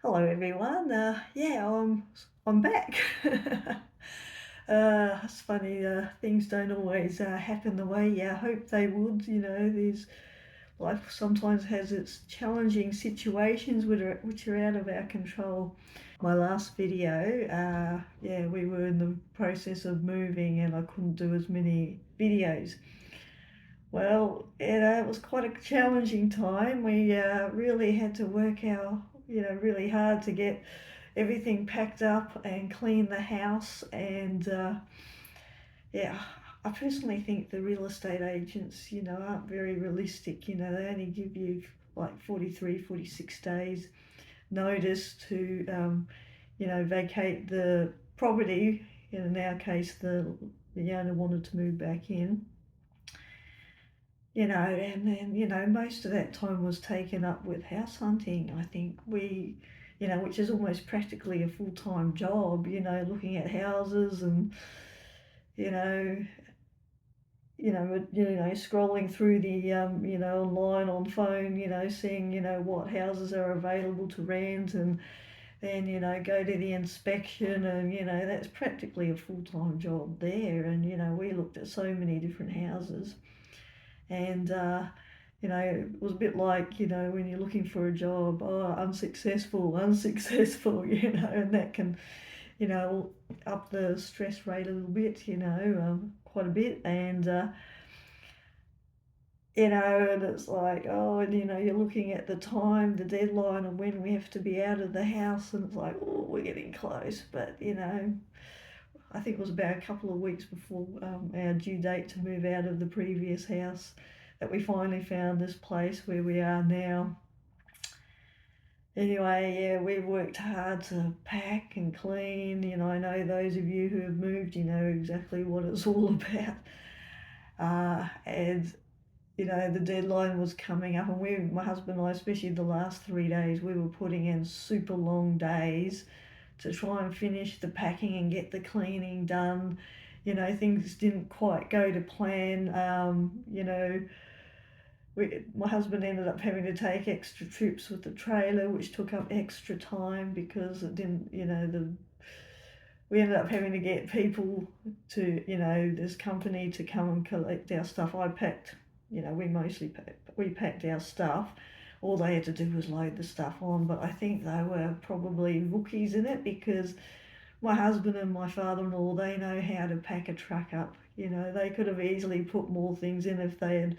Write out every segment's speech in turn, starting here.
Hello everyone. I'm back. It's funny. Things don't always happen the way you hope they would. There's life sometimes has its challenging situations which are out of our control. My last video, we were in the process of moving and I couldn't do as many videos. Well, it was quite a challenging time. We really had to work really hard to get everything packed up and clean the house. And yeah, I personally think the real estate agents, aren't very realistic. They only give you like 43, 46 days notice to, vacate the property. In our case, the owner wanted to move back in. And then, most of that time was taken up with house hunting. I think which is almost practically a full-time job, looking at houses and, you know, scrolling through the, online on phone, seeing, what houses are available to rent and then, go to the inspection and, that's practically a full-time job there. And, we looked at so many different houses. And it was a bit like, when you're looking for a job, oh, unsuccessful, unsuccessful, and that can, up the stress rate a little bit, quite a bit. And it's like, oh, and you're looking at the time, the deadline of when we have to be out of the house, and it's like, oh, we're getting close. But, I think it was about a couple of weeks before our due date to move out of the previous house that we finally found this place where we are now. Anyway, yeah, we've worked hard to pack and clean. I know those of you who have moved, you know exactly what it's all about. And the deadline was coming up, and my husband and I, especially the last 3 days, we were putting in super long days to try and finish the packing and get the cleaning done. Things didn't quite go to plan. My husband ended up having to take extra trips with the trailer, which took up extra time because it didn't, we ended up having to get people to, this company to come and collect our stuff. I packed, we packed our stuff. All they had to do was load the stuff on, but I think they were probably rookies in it because my husband and my father-in-law, they know how to pack a truck up. They could have easily put more things in if they had,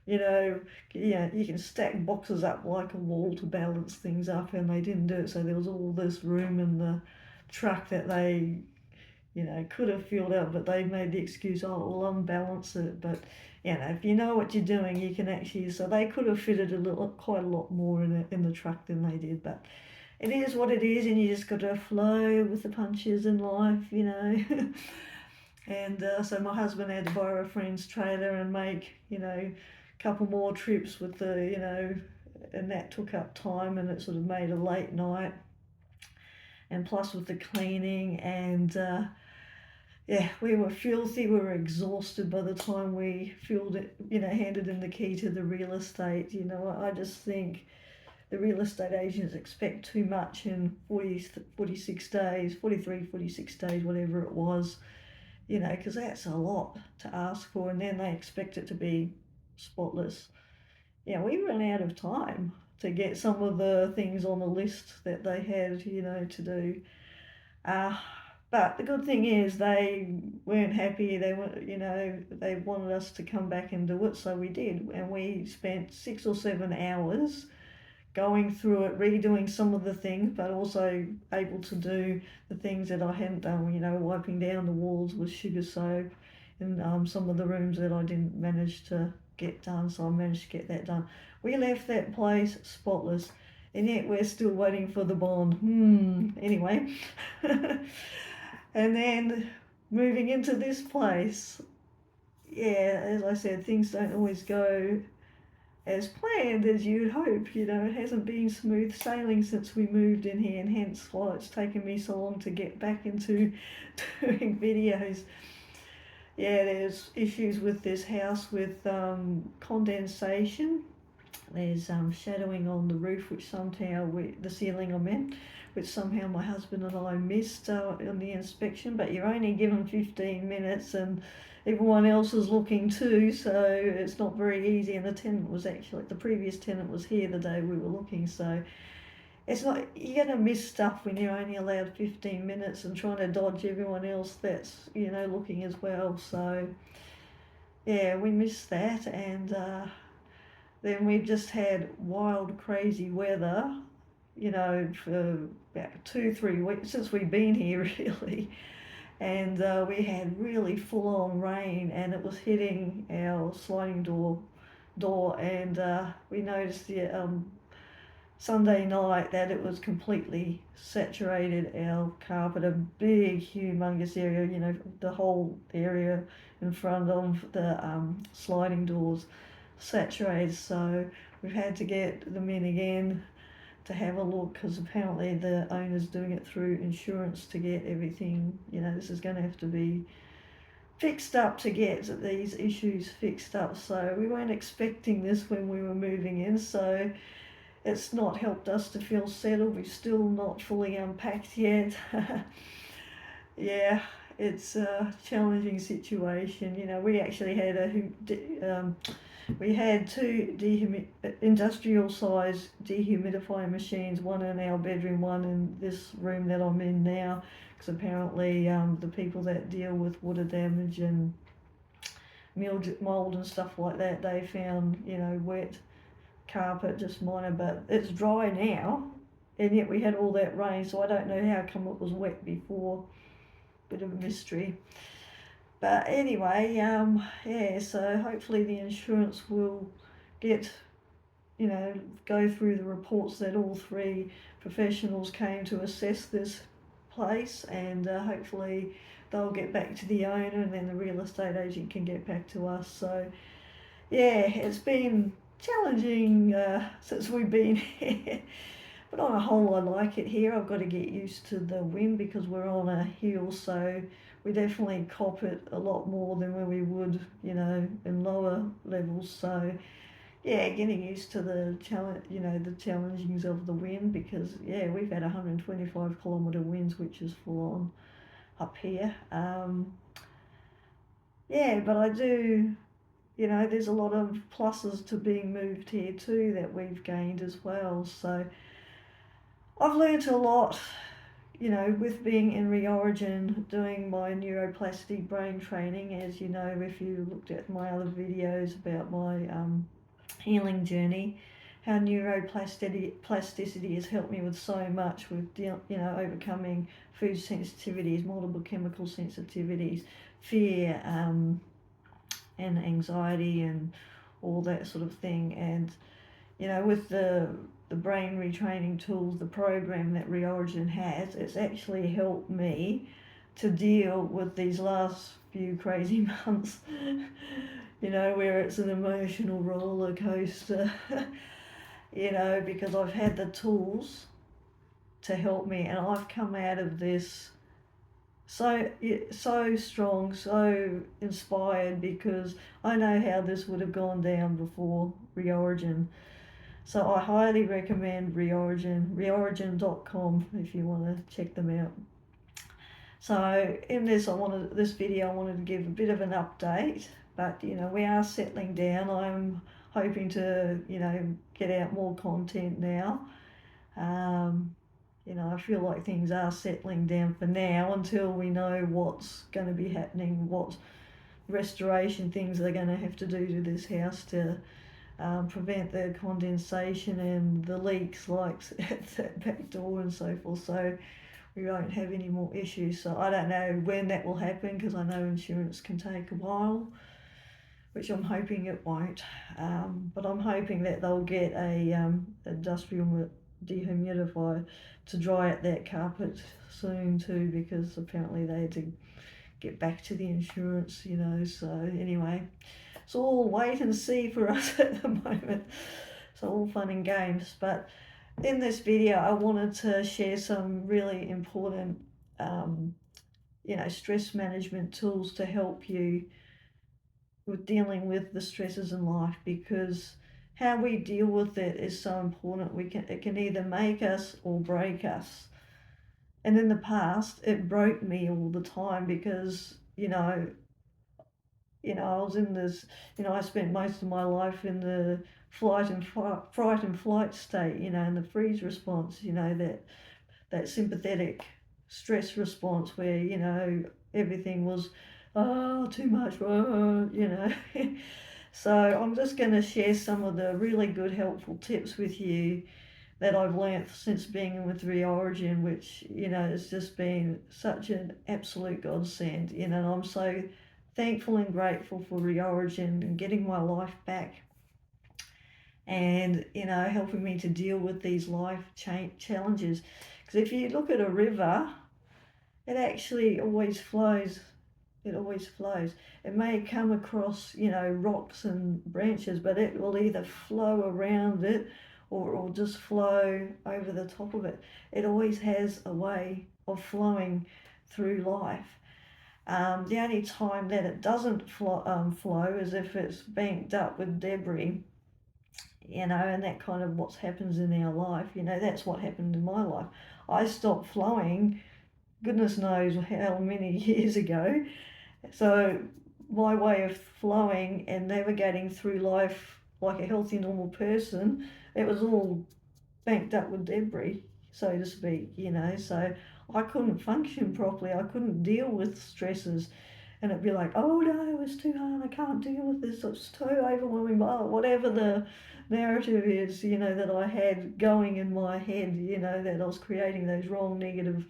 you know, yeah, you can stack boxes up like a wall to balance things up, and they didn't do it. So there was all this room in the truck that they, could have filled out, but they made the excuse, oh, we'll unbalance it. But if you know what you're doing, you can actually. So they could have fitted quite a lot more in the truck than they did. But it is what it is, and you just got to flow with the punches in life. And so my husband had to borrow a friend's trailer and make, a couple more trips with and that took up time and it sort of made a late night. And plus with the cleaning and yeah, we were filthy, we were exhausted by the time we filled it, handed in the key to the real estate. I just think the real estate agents expect too much in 46 days, 43, 46 days, whatever it was, because that's a lot to ask for, and then they expect it to be spotless. Yeah, we ran out of time to get some of the things on the list that they had, to do. Uh, but the good thing is they weren't happy. They wanted us to come back and do it, so we did, and we spent 6 or 7 hours going through it, redoing some of the things, but also able to do the things that I hadn't done, wiping down the walls with sugar soap in some of the rooms that I didn't manage to get done, so I managed to get that done. We left that place spotless, and yet we're still waiting for the bond. Anyway. And then moving into this place, yeah, as I said, things don't always go as planned as you'd hope. It hasn't been smooth sailing since we moved in here, and hence why it's taken me so long to get back into doing videos. Yeah, there's issues with this house with condensation. There's shadowing on the roof, which somehow the ceiling I meant, which somehow my husband and I missed on the inspection. But you're only given 15 minutes, and everyone else is looking too, so it's not very easy. And the previous tenant was here the day we were looking, so it's not, you're going to miss stuff when you're only allowed 15 minutes and trying to dodge everyone else that's looking as well. So yeah, we missed that, and then we've just had wild, crazy weather, for about 2-3 weeks since we've been here, really. And we had really full-on rain, and it was hitting our sliding door, and we noticed Sunday night that it was completely saturated our carpet, a big, humongous area, the whole area in front of the sliding doors saturated. So we've had to get them in again to have a look, because apparently the owner's doing it through insurance to get everything. This is going to have to be fixed up to get these issues fixed up. So we weren't expecting this when we were moving in, so it's not helped us to feel settled. We're still not fully unpacked yet. Yeah, it's a challenging situation. We actually had we had two industrial size dehumidifier machines, one in our bedroom, one in this room that I'm in now, because apparently the people that deal with water damage and mold and stuff like that, they found wet carpet just minor, but it's dry now, and yet we had all that rain, so I don't know how come it was wet before. Bit of a mystery. But anyway, yeah, so hopefully the insurance will go through the reports that all three professionals came to assess this place, and hopefully they'll get back to the owner, and then the real estate agent can get back to us. So yeah, it's been challenging since we've been here, but on a whole I like it here. I've got to get used to the wind because we're on a hill, so we definitely cop it a lot more than when we would in lower levels. So yeah, getting used to the challengings of the wind, because yeah, we've had 125-kilometre winds, which is full on up here. Yeah, but I do, there's a lot of pluses to being moved here too that we've gained as well. So I've learnt a lot, with being in ReOrigin, doing my neuroplasticity brain training. As you know, if you looked at my other videos about my healing journey, how neuroplasticity has helped me with so much with overcoming food sensitivities, multiple chemical sensitivities, fear, and anxiety, and all that sort of thing. And with the brain retraining tools, the program that ReOrigin has, it's actually helped me to deal with these last few crazy months, where it's an emotional roller coaster, because I've had the tools to help me, and I've come out of this so strong, so inspired, because I know how this would have gone down before ReOrigin. So I highly recommend ReOrigin, reorigin.com, if you want to check them out. So in this video I wanted to give a bit of an update, but we are settling down. I'm hoping to get out more content now. I feel like things are settling down for now, until we know what's going to be happening, what restoration things they're going to have to do to this house to prevent the condensation and the leaks, like at that back door and so forth, so we won't have any more issues. So I don't know when that will happen, because I know insurance can take a while, which I'm hoping it won't. But I'm hoping that they'll get a industrial dehumidifier to dry out that carpet soon too, because apparently they had to get back to the insurance, so anyway, it's all wait and see for us at the moment. So all fun and games, but in this video I wanted to share some really important stress management tools to help you with dealing with the stresses in life, because how we deal with it is so important. It can either make us or break us. And in the past, it broke me all the time because, I was in this, I spent most of my life in the fright and flight state, and the freeze response, that sympathetic stress response where, everything was, oh, too much, oh. So I'm just going to share some of the really good, helpful tips with you that I've learnt since being with Reorigin, which, has just been such an absolute godsend, and I'm so thankful and grateful for Reorigin and getting my life back and, helping me to deal with these life challenges. Because if you look at a river, it actually always flows. It always flows. It may come across, rocks and branches, but it will either flow around it or it will just flow over the top of it. It always has a way of flowing through life. The only time that it doesn't flow is if it's banked up with debris, and that kind of what happens in our life. That's what happened in my life. I stopped flowing, goodness knows how many years ago. So my way of flowing and navigating through life like a healthy, normal person, it was all banked up with debris, so to speak, So I couldn't function properly. I couldn't deal with stresses. And it'd be like, oh no, it's too hard. I can't deal with this. It's too overwhelming. Whatever the narrative is, that I had going in my head, that I was creating those wrong negative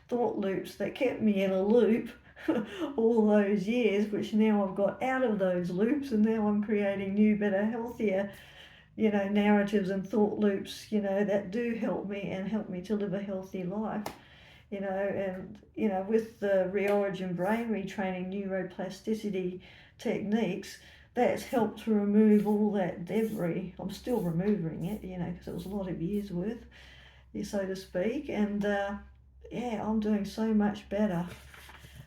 thought loops that kept me in a loop all those years, which now I've got out of those loops, and now I'm creating new, better, healthier, narratives and thought loops, that do help me and help me to live a healthy life. And with the Reorigin brain retraining neuroplasticity techniques, that's helped to remove all that debris. I'm still removing it, because it was a lot of years worth, so to speak. And I'm doing so much better.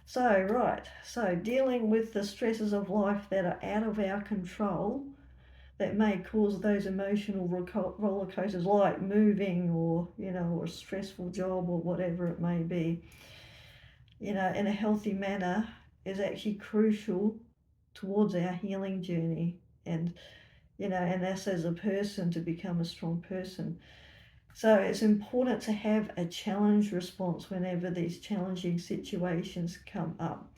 So dealing with the stresses of life that are out of our control, that may cause those emotional roller coasters, like moving or, or a stressful job or whatever it may be, in a healthy manner, is actually crucial towards our healing journey and, and us as a person to become a strong person. So it's important to have a challenge response whenever these challenging situations come up.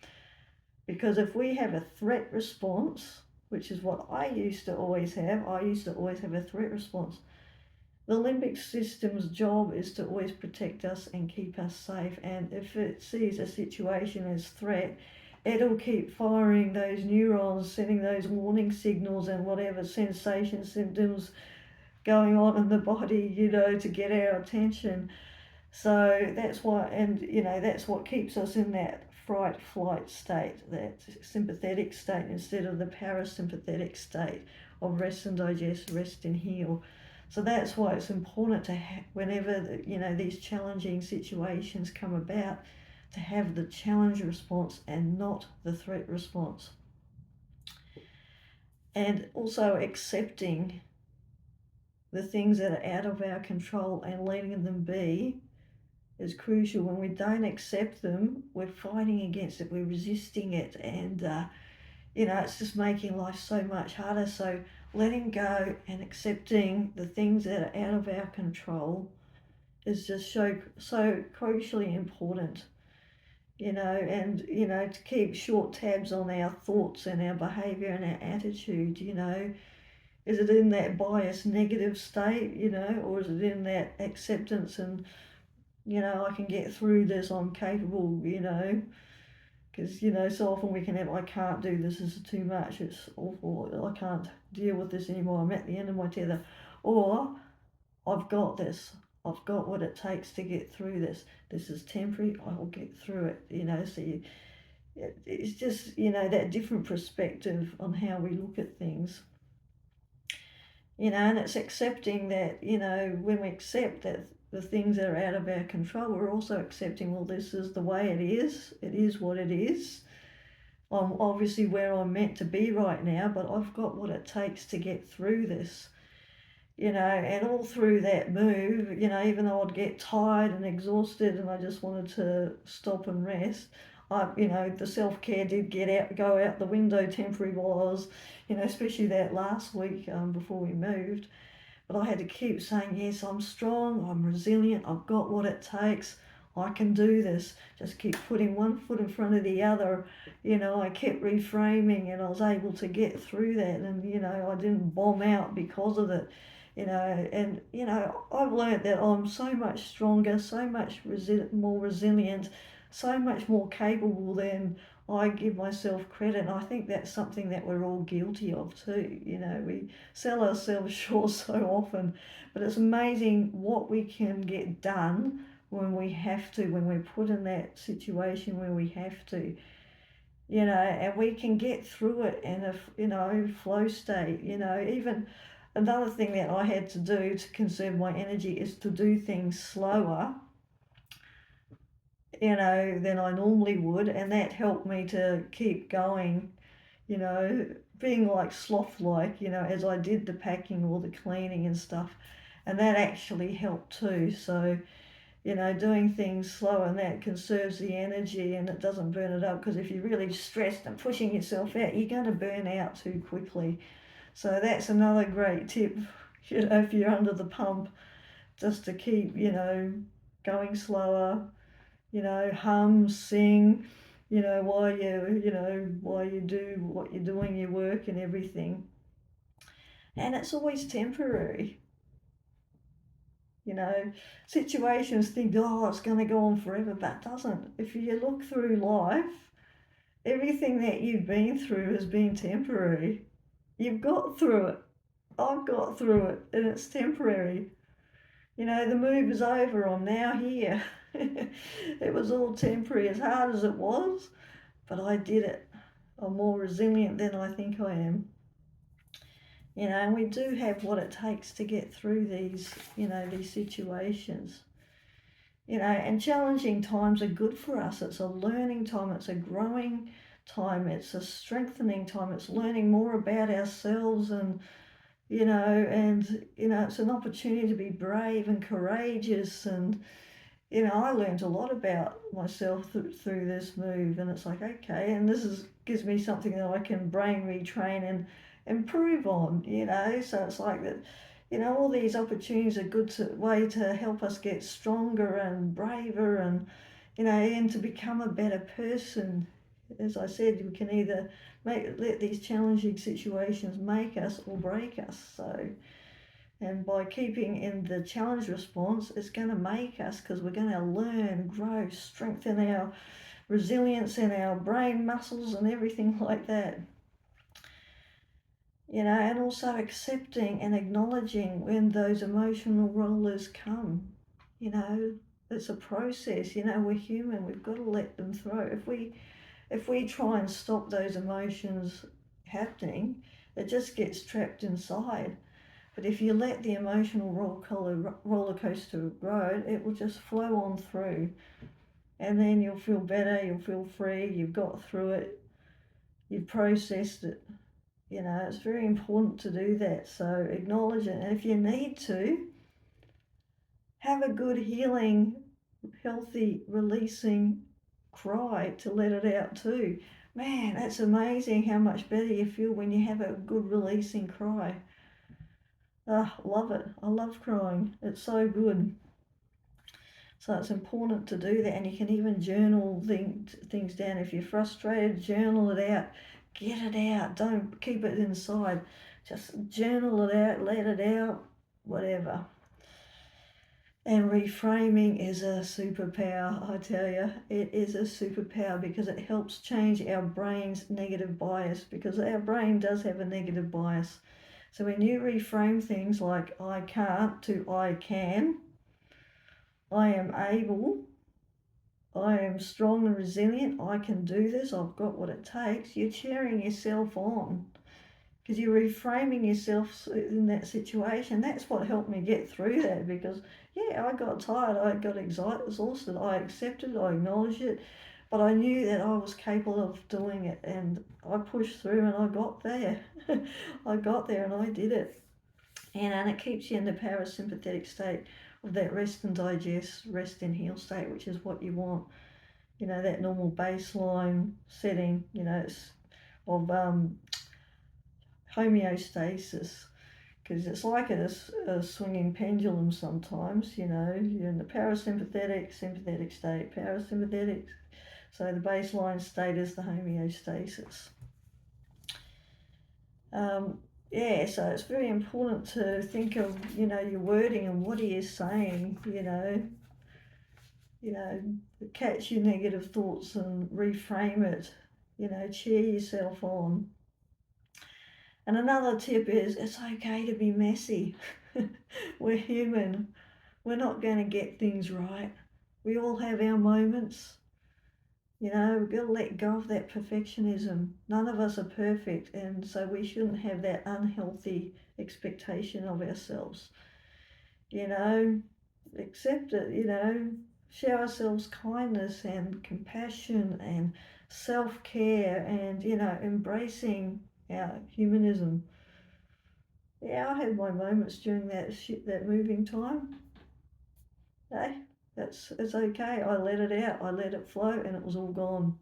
Because if we have a threat response, which is what I used to always have a threat response. The limbic system's job is to always protect us and keep us safe. And if it sees a situation as threat, it'll keep firing those neurons, sending those warning signals and whatever sensations, symptoms going on in the body, to get our attention. So that's why, and that's what keeps us in that fright flight state, that sympathetic state, instead of the parasympathetic state of rest and digest, rest and heal. So that's why it's important to whenever these challenging situations come about, to have the challenge response and not the threat response. And also accepting the things that are out of our control and letting them be is crucial. When we don't accept them, we're fighting against it, we're resisting it, and it's just making life so much harder. So letting go and accepting the things that are out of our control is just so crucially important. And to keep short tabs on our thoughts and our behavior and our attitude. Is it in that biased negative state, or is it in that acceptance and I can get through this, I'm capable, because, so often we can have, I can't do this, this is too much, it's awful, I can't deal with this anymore, I'm at the end of my tether. Or, I've got this, I've got what it takes to get through this. This is temporary, I will get through it, so it's just, that different perspective on how we look at things. And it's accepting that, when we accept that the things that are out of our control, we're also accepting, well, this is the way it is what it is. I'm obviously where I'm meant to be right now, but I've got what it takes to get through this. And all through that move, even though I'd get tired and exhausted and I just wanted to stop and rest, the self-care did go out the window temporary while I was, especially that last week before we moved. But I had to keep saying, yes, I'm strong, I'm resilient, I've got what it takes, I can do this. Just keep putting one foot in front of the other. I kept reframing and I was able to get through that, and, I didn't bomb out because of it. And, I've learned that I'm so much stronger, so much more resilient, so much more capable than I give myself credit. And I think that's something that we're all guilty of too. We sell ourselves short so often, but it's amazing what we can get done when we have to, when we're put in that situation where we have to, and we can get through it in a flow state. Even another thing that I had to do to conserve my energy is to do things slower, than I normally would, and that helped me to keep going, being like sloth-like, as I did the packing or the cleaning and stuff, and that actually helped too. So, doing things slow, and that conserves the energy and it doesn't burn it up, because if you're really stressed and pushing yourself out, you're going to burn out too quickly. So that's another great tip, if you're under the pump, just to keep, going slower, hum, sing, while you do what you're doing, your work and everything. And it's always temporary. Situations think, oh, it's going to go on forever, but it doesn't. If you look through life, everything that you've been through has been temporary. You've got through it. I've got through it, and it's temporary. The move is over. I'm now here. It was all temporary, as hard as it was, but I did it. I'm more resilient than I think I am. And we do have what it takes to get through these situations. And challenging times are good for us. It's a learning time, it's a growing time, it's a strengthening time, it's learning more about ourselves, and it's an opportunity to be brave and courageous. And I learned a lot about myself through this move, and it's like, okay, and gives me something that I can brain retrain and improve on, so it's like that, all these opportunities are good way to help us get stronger and braver, and, and to become a better person. As I said, we can either let these challenging situations make us or break us. So, and by keeping in the challenge response, it's going to make us, because we're going to learn, grow, strengthen our resilience and our brain muscles and everything like that. And also accepting and acknowledging when those emotional rollers come. It's a process. We're human. We've got to let them through. If we try and stop those emotions happening, it just gets trapped inside. But if you let the emotional roller coaster road, it will just flow on through, and then you'll feel better, you'll feel free, you've got through it, you've processed it. It's very important to do that. So acknowledge it, and if you need to, have a good healing, healthy, releasing cry to let it out too. Man, that's amazing how much better you feel when you have a good releasing cry. Love it. I love crying. It's so good. So it's important to do that, and you can even journal things down. If you're frustrated, journal it out. Get it out. Don't keep it inside. Just journal it out, let it out, whatever. And reframing is a superpower, I tell you. It is a superpower, because it helps change our brain's negative bias, because our brain does have a negative bias. So when you reframe things like I can't to I can, I am able, I am strong and resilient, I can do this, I've got what it takes, you're cheering yourself on, because you're reframing yourself in that situation. That's what helped me get through that, because I got tired, I got exhausted, I accepted it, I acknowledged it, but I knew that I was capable of doing it, and I pushed through and I got there. I got there and I did it. And it keeps you in the parasympathetic state of that rest and digest, rest and heal state, which is what you want. That normal baseline setting, it's of homeostasis, because it's like a swinging pendulum sometimes. You're in the parasympathetic, sympathetic state, parasympathetic. So the baseline state is the homeostasis. So it's very important to think of, your wording and what are you saying, catch your negative thoughts and reframe it, cheer yourself on. And another tip is it's okay to be messy. We're human. We're not going to get things right. We all have our moments. We've got to let go of that perfectionism. None of us are perfect, and so we shouldn't have that unhealthy expectation of ourselves. Accept it, show ourselves kindness and compassion and self-care and, embracing our humanism. Yeah, I had my moments during that moving time. Hey, it's okay. I let it out. I let it flow, and it was all gone.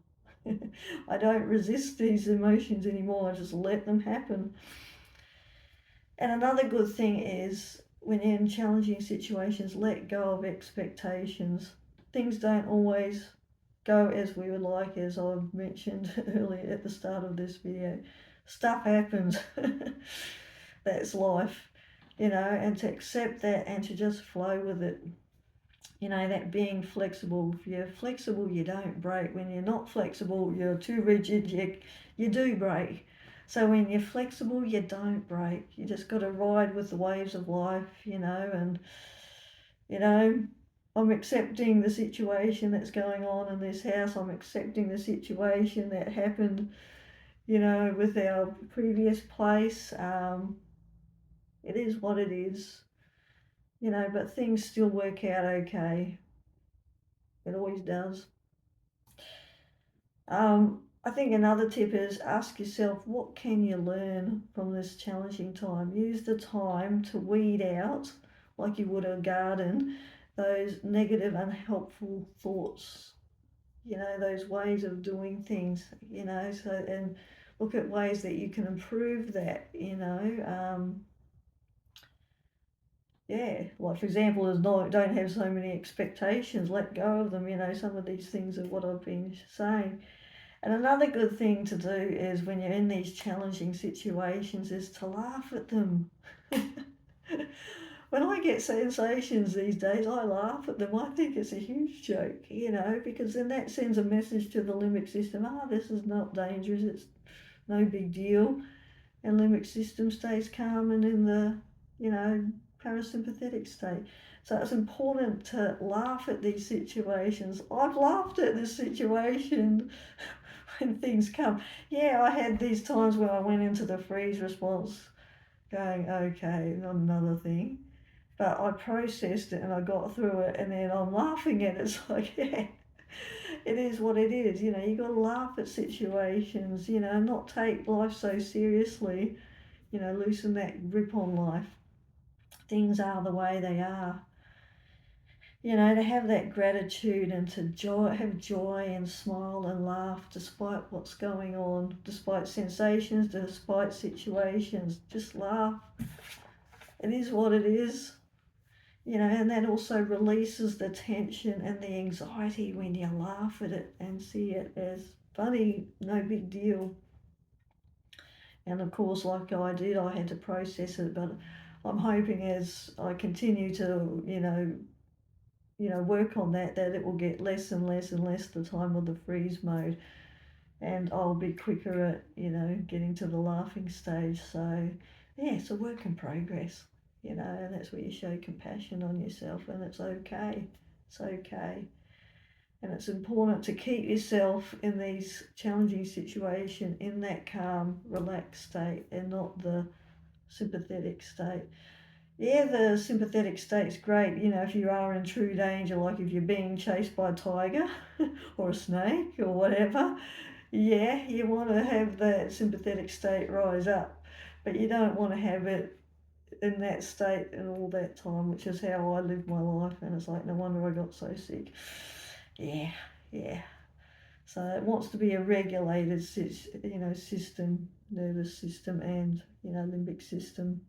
I don't resist these emotions anymore. I just let them happen. And another good thing is when you're in challenging situations, let go of expectations. Things don't always go as we would like, as I've mentioned earlier at the start of this video. Stuff happens. That's life, and to accept that and to just flow with it. That being flexible. If you're flexible, you don't break. When you're not flexible, you're too rigid, you do break. So when you're flexible, you don't break. You just got to ride with the waves of life, and, I'm accepting the situation that's going on in this house. I'm accepting the situation that happened, with our previous place. It is what it is, but things still work out okay. It always does. I think another tip is ask yourself, what can you learn from this challenging time? Use the time to weed out, like you would a garden, those negative, unhelpful thoughts, those ways of doing things, and look at ways that you can improve that, like for example, is don't have so many expectations, let go of them. Some of these things are what I've been saying. And another good thing to do is when you're in these challenging situations is to laugh at them. When I get sensations these days, I laugh at them. I think it's a huge joke, because then that sends a message to the limbic system, this is not dangerous, it's no big deal. And limbic system stays calm and in the, parasympathetic state. So it's important to laugh at these situations. I've laughed at this situation when things come. Yeah, I had these times where I went into the freeze response going, okay, not another thing. But I processed it and I got through it, and then I'm laughing at it. It's like, yeah, it is what it is. You got to laugh at situations, not take life so seriously, loosen that grip on life. Things are the way they are. To have that gratitude and to have joy and smile and laugh despite what's going on, despite sensations, despite situations. Just laugh. It is what it is. And that also releases the tension and the anxiety when you laugh at it and see it as funny, no big deal. And of course, like I did, I had to process it, but I'm hoping as I continue to, work on that it will get less and less and less the time of the freeze mode, and I'll be quicker at, getting to the laughing stage. So, yeah, it's a work in progress. And that's where you show compassion on yourself, and it's okay. It's okay. And it's important to keep yourself in these challenging situations in that calm, relaxed state and not the sympathetic state. Yeah, the sympathetic state's great, if you are in true danger, like if you're being chased by a tiger or a snake or whatever. Yeah, you want to have that sympathetic state rise up, but you don't want to have it in that state and all that time, which is how I lived my life. And it's like, no wonder I got so sick. Yeah, yeah. So it wants to be a regulated, system, nervous system, and limbic system.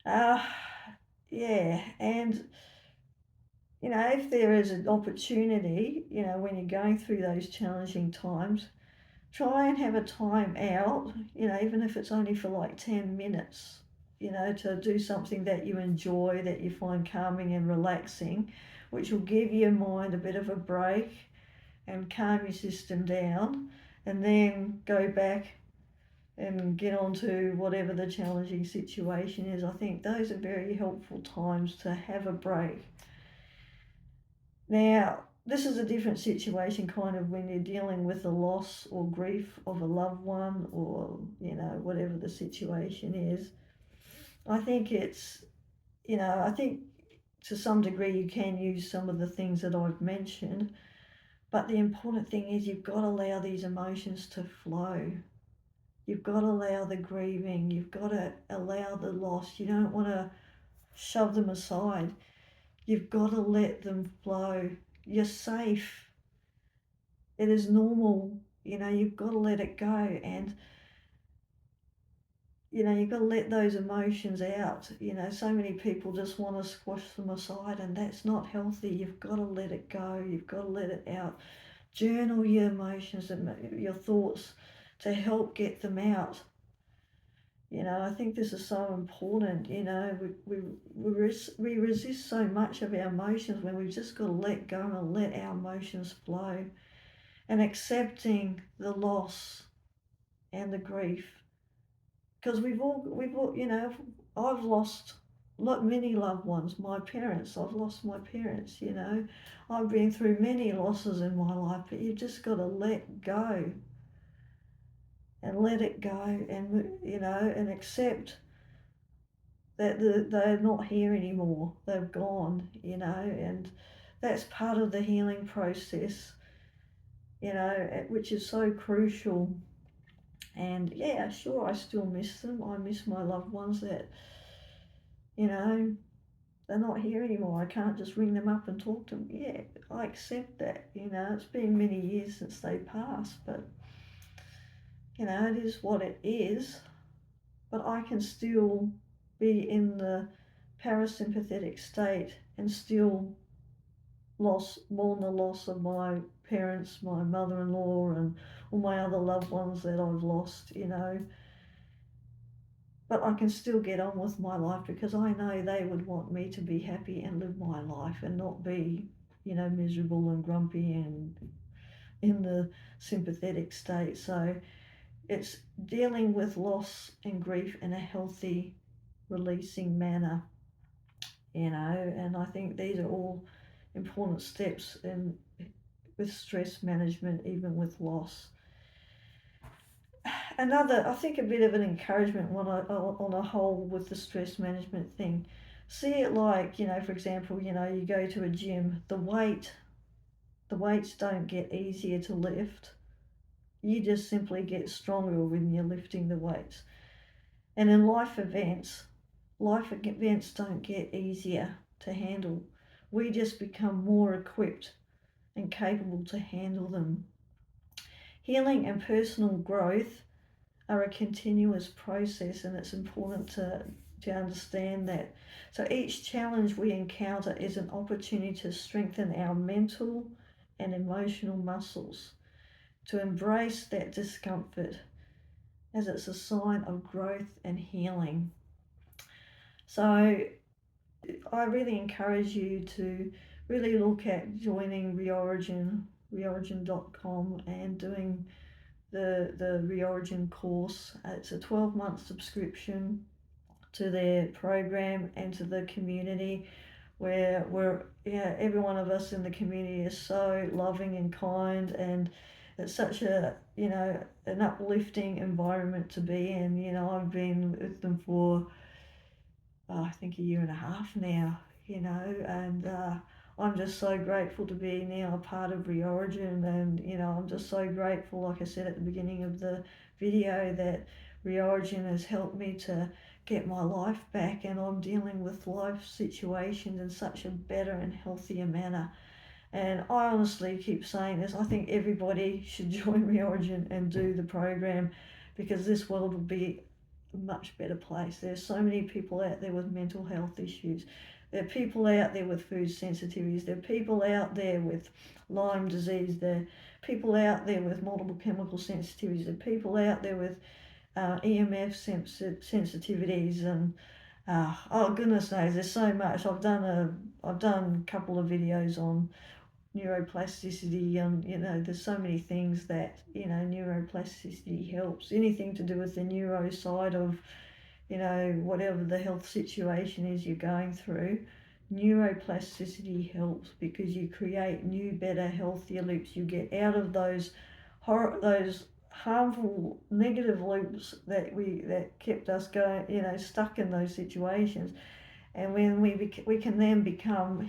Uh, yeah, and if there is an opportunity, when you're going through those challenging times, try and have a time out, even if it's only for like 10 minutes, to do something that you enjoy, that you find calming and relaxing, which will give your mind a bit of a break and calm your system down, and then go back and get on to whatever the challenging situation is. I think those are very helpful times to have a break. Now, this is a different situation kind of when you're dealing with the loss or grief of a loved one, or, whatever the situation is. I think I think to some degree you can use some of the things that I've mentioned, but the important thing is you've got to allow these emotions to flow. You've got to allow the grieving, you've got to allow the loss. You don't want to shove them aside. You've got to let them flow. You're safe. It is normal. You've got to let it go, and you've got to let those emotions out. So many people just want to squash them aside, and that's not healthy. You've got to let it go. You've got to let it out. Journal your emotions and your thoughts to help get them out. I think this is so important. We resist so much of our emotions when we've just got to let go and let our emotions flow, and accepting the loss and the grief. Because we've all, I've lost many loved ones. My parents, I've lost my parents. I've been through many losses in my life, but you've just got to let go and let it go, and accept that they're not here anymore. They've gone, and that's part of the healing process, which is so crucial. And yeah, sure, I still miss them. I miss my loved ones that, they're not here anymore. I can't just ring them up and talk to them. Yeah, I accept that. It's been many years since they passed, but, it is what it is. But I can still be in the parasympathetic state and still mourn the loss of my parents, my mother-in-law, and all my other loved ones that I've lost, But I can still get on with my life because I know they would want me to be happy and live my life and not be, miserable and grumpy and in the sympathetic state. So it's dealing with loss and grief in a healthy, releasing manner, and I think these are all important steps in with stress management, even with loss. I think a bit of an encouragement on a whole with the stress management thing. See it like, for example, you go to a gym, the weights don't get easier to lift. You just simply get stronger when you're lifting the weights. And in life events don't get easier to handle. We just become more equipped and capable to handle them. Healing and personal growth are a continuous process, and it's important to understand that. So each challenge we encounter is an opportunity to strengthen our mental and emotional muscles, to embrace that discomfort as it's a sign of growth and healing. So I really encourage you to really look at joining reorigin.com and doing the Reorigin course. It's a 12-month subscription to their program and to the community, where every one of us in the community is so loving and kind, and it's such an uplifting environment to be in. I've been with them for I think a year and a half now, and I'm just so grateful to be now a part of Reorigin, and I'm just so grateful, like I said at the beginning of the video, that Reorigin has helped me to get my life back, and I'm dealing with life situations in such a better and healthier manner. And I honestly keep saying this, I think everybody should join Reorigin and do the program, because this world will be a much better place. There's so many people out there with mental health issues. There are people out there with food sensitivities. There are people out there with Lyme disease. There are people out there with multiple chemical sensitivities. There are people out there with EMF sensitivities, and oh goodness knows, there's so much. I've done a couple of videos on neuroplasticity, and there's so many things that neuroplasticity helps. Anything to do with the neuro side of whatever the health situation is you're going through, neuroplasticity helps, because you create new, better, healthier loops. You get out of those harmful negative loops that kept us going, stuck in those situations. And when we can then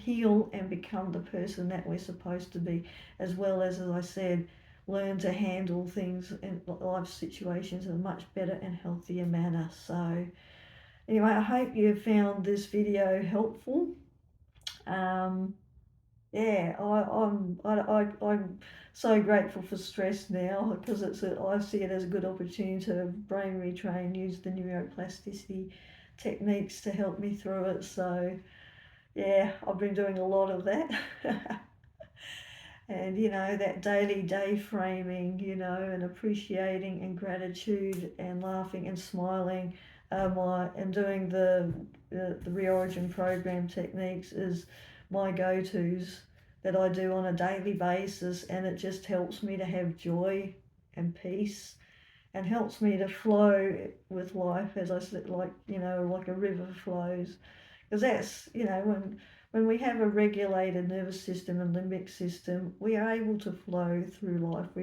heal and become the person that we're supposed to be, as well as I said, learn to handle things in life situations in a much better and healthier manner. So anyway, I hope you found this video helpful. Yeah, I'm so grateful for stress now, because I see it as a good opportunity to brain retrain, use the neuroplasticity techniques to help me through it. So yeah, I've been doing a lot of that. And that daily day framing, and appreciating and gratitude and laughing and smiling, and doing the Reorigin program techniques is my go-tos that I do on a daily basis, and it just helps me to have joy and peace, and helps me to flow with life, as I said, like a river flows. Because that's when we have a regulated nervous system and limbic system, we are able to flow through life. We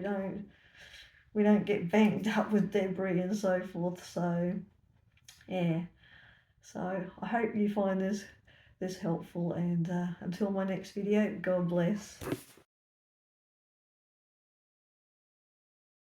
don't get banged up with debris and so forth. So yeah, so I hope you find this helpful, and until my next video, God bless.